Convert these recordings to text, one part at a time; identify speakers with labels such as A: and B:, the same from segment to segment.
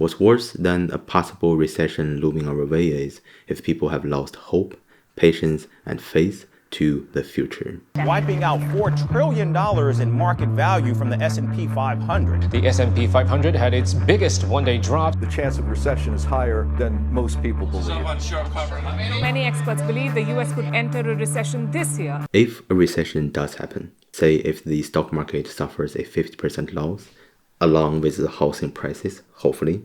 A: What's worse than a possible recession looming our way is if people have lost hope, patience, and faith to the future.
B: Wiping out $4 trillion in market value from the S&P 500.
C: The S&P 500 had its biggest one-day drop.
D: The chance of recession is higher than most people believe.
E: Many experts believe the U.S. could enter a recession this year.
A: If a recession does happen, say if the stock market suffers a 50% loss, along with the housing prices, hopefully,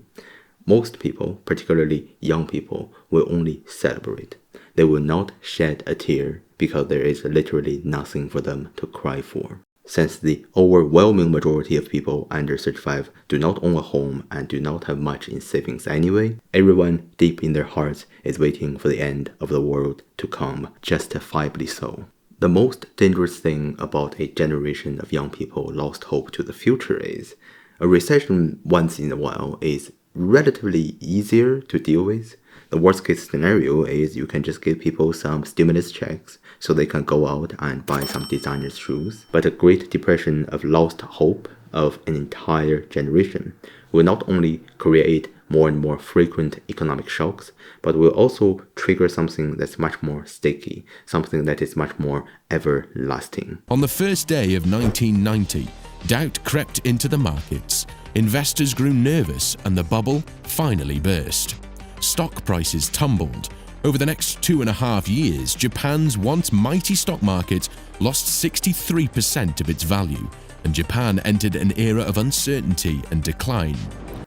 A: most people, particularly young people, will only celebrate. They will not shed a tear because there is literally nothing for them to cry for. Since the overwhelming majority of people under 35 do not own a home and do not have much in savings anyway, everyone deep in their hearts is waiting for the end of the world to come, justifiably so. The most dangerous thing about a generation of young people lost hope to the future is a recession once in a while is relatively easier to deal with. The worst case scenario is you can just give people some stimulus checks so they can go out and buy some designer shoes. But a Great Depression of lost hope of an entire generation will not only create more and more frequent economic shocks, but will also trigger something that's much more sticky, something that is much more everlasting.
F: On the first day of 1990, doubt crept into the markets. Investors grew nervous and the bubble finally burst. Stock prices tumbled. Over the next 2.5 years, Japan's once mighty stock market lost 63% of its value, and Japan entered an era of uncertainty and decline.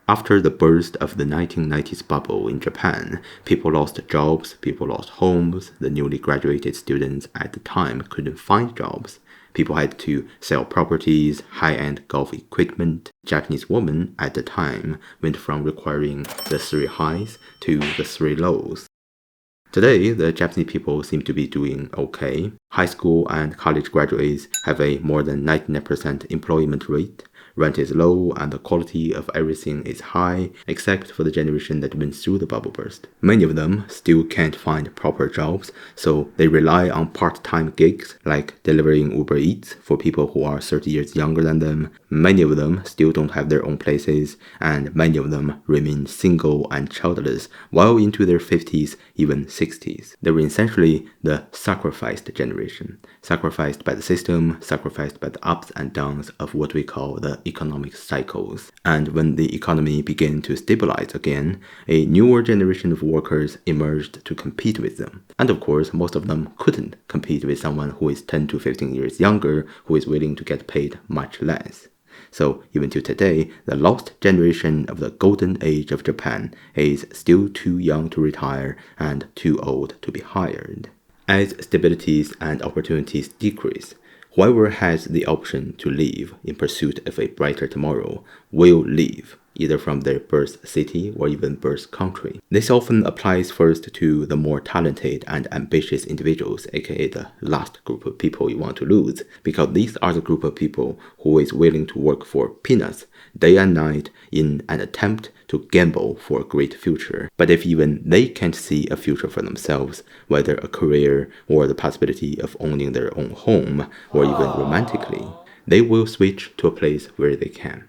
A: After the burst of the 1990s bubble in Japan, people lost jobs, people lost homes, the newly graduated students at the time couldn't find jobs. People had to sell properties, high-end golf equipment. Japanese women at the time went from requiring the 3 highs to the 3 lows. Today, the Japanese people seem to be doing okay. High school and college graduates have a more than 99% employment rate. Rent is low and the quality of everything is high, except for the generation that went through the bubble burst. Many of them still can't find proper jobs, so they rely on part-time gigs like delivering Uber Eats for people who are 30 years younger than them. Many of them still don't have their own places, and many of them remain single and childless well into their 50s, even 60s. They were essentially the sacrificed generation, sacrificed by the system, sacrificed by the ups and downs of what we call the economic cycles. And when the economy began to stabilize again, a newer generation of workers emerged to compete with them. And of course, most of them couldn't compete with someone who is 10 to 15 years younger, who is willing to get paid much less. So even to today, the lost generation of the golden age of Japan is still too young to retire and too old to be hired. As stabilities and opportunities decrease, whoever has the option to leave in pursuit of a brighter tomorrow will leave, either from their birth city or even birth country. This often applies first to the more talented and ambitious individuals, aka the last group of people you want to lose, because these are the group of people who is willing to work for peanuts day and night in an attempt to gamble for a great future. But if even they can't see a future for themselves, whether a career or the possibility of owning their own home, or even romantically, they will switch to a place where they can.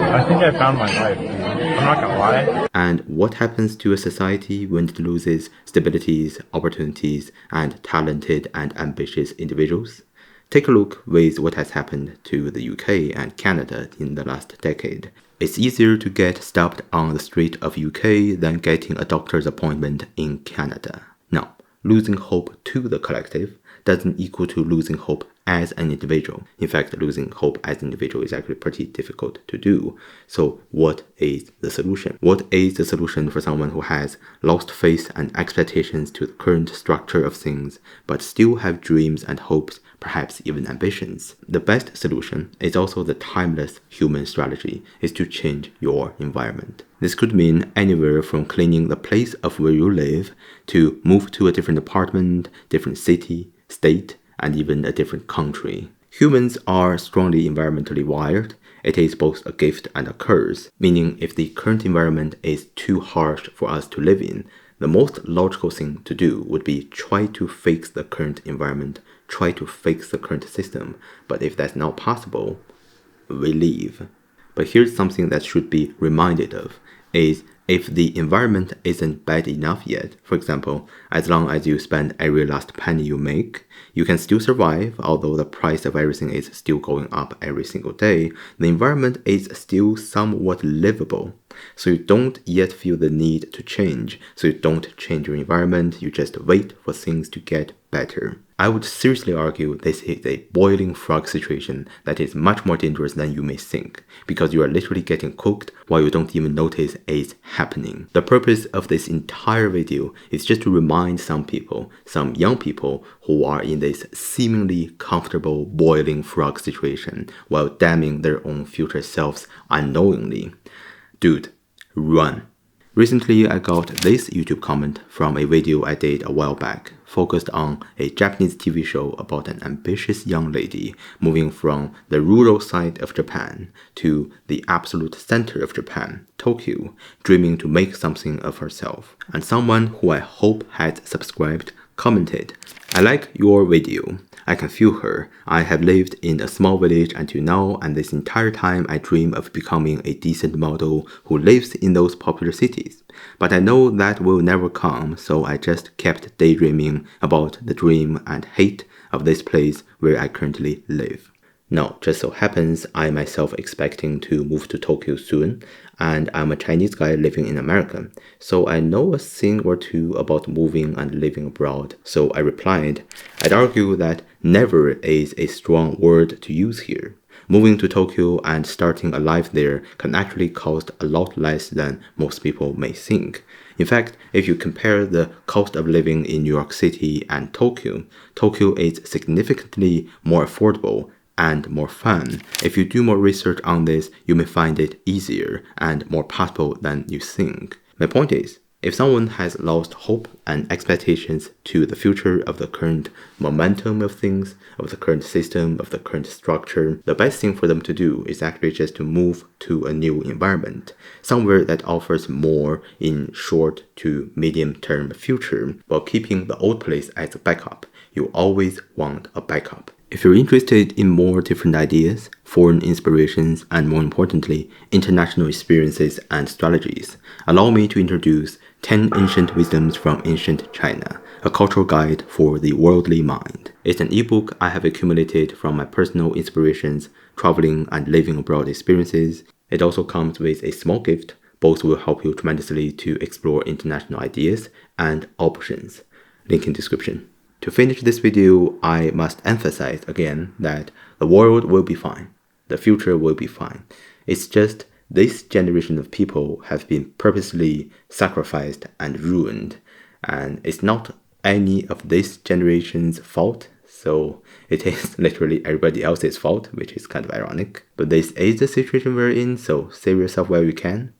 G: I think I found my life. I'm not gonna lie.
A: And what happens to a society when it loses stabilities, opportunities, and talented and ambitious individuals? Take a look with what has happened to the UK and Canada in the last decade. It's easier to get stopped on the street of UK than getting a doctor's appointment in Canada. Now, losing hope to the collective doesn't equal to losing hope as an individual. In fact, losing hope as an individual is actually pretty difficult to do. So what is the solution? What is the solution for someone who has lost faith and expectations to the current structure of things, but still have dreams and hopes, perhaps even ambitions? The best solution is also the timeless human strategy, is to change your environment. This could mean anywhere from cleaning the place of where you live to move to a different apartment, different city, state, and even a different country. Humans are strongly environmentally wired. It is both a gift and a curse, meaning if the current environment is too harsh for us to live in, the most logical thing to do would be try to fix the current environment try to fix the current system. But if that's not possible, we leave. But here's something that should be reminded of, is if the environment isn't bad enough yet, for example, as long as you spend every last penny you make, you can still survive, although the price of everything is still going up every single day, the environment is still somewhat livable. So you don't yet feel the need to change, so you don't change your environment, you just wait for things to get better. I would seriously argue this is a boiling frog situation that is much more dangerous than you may think, because you are literally getting cooked while you don't even notice it's happening. The purpose of this entire video is just to remind some people, some young people who are in this seemingly comfortable boiling frog situation while damning their own future selves unknowingly. Dude, run. Recently, I got this YouTube comment from a video I did a while back, focused on a Japanese TV show about an ambitious young lady moving from the rural side of Japan to the absolute center of Japan, Tokyo, dreaming to make something of herself. And someone who I hope had subscribed commented, "I like your video. I can feel her. I have lived in a small village until now, and this entire time I dream of becoming a decent model who lives in those popular cities. But I know that will never come, so I just kept daydreaming about the dream and hate of this place where I currently live." Now, just so happens I myself expecting to move to Tokyo soon, and I'm a Chinese guy living in America, so I know a thing or two about moving and living abroad. So I replied, "I'd argue that never is a strong word to use here. Moving to Tokyo and starting a life there can actually cost a lot less than most people may think. In fact, if you compare the cost of living in New York City and Tokyo, Tokyo is significantly more affordable and more fun. If you do more research on this, you may find it easier and more possible than you think." My point is, if someone has lost hope and expectations to the future of the current momentum of things, of the current system, of the current structure, the best thing for them to do is actually just to move to a new environment, somewhere that offers more in short to medium term future, while keeping the old place as a backup. You always want a backup. If you're interested in more different ideas, foreign inspirations, and more importantly, international experiences and strategies, allow me to introduce 10 Ancient Wisdoms from Ancient China, a cultural guide for the worldly mind. It's an ebook I have accumulated from my personal inspirations, traveling and living abroad experiences. It also comes with a small gift. Both will help you tremendously to explore international ideas and options. Link in description. To finish this video, I must emphasize again that the world will be fine. The future will be fine. It's just this generation of people have been purposely sacrificed and ruined. And it's not any of this generation's fault. So it is literally everybody else's fault, which is kind of ironic. But this is the situation we're in, so save yourself while you can.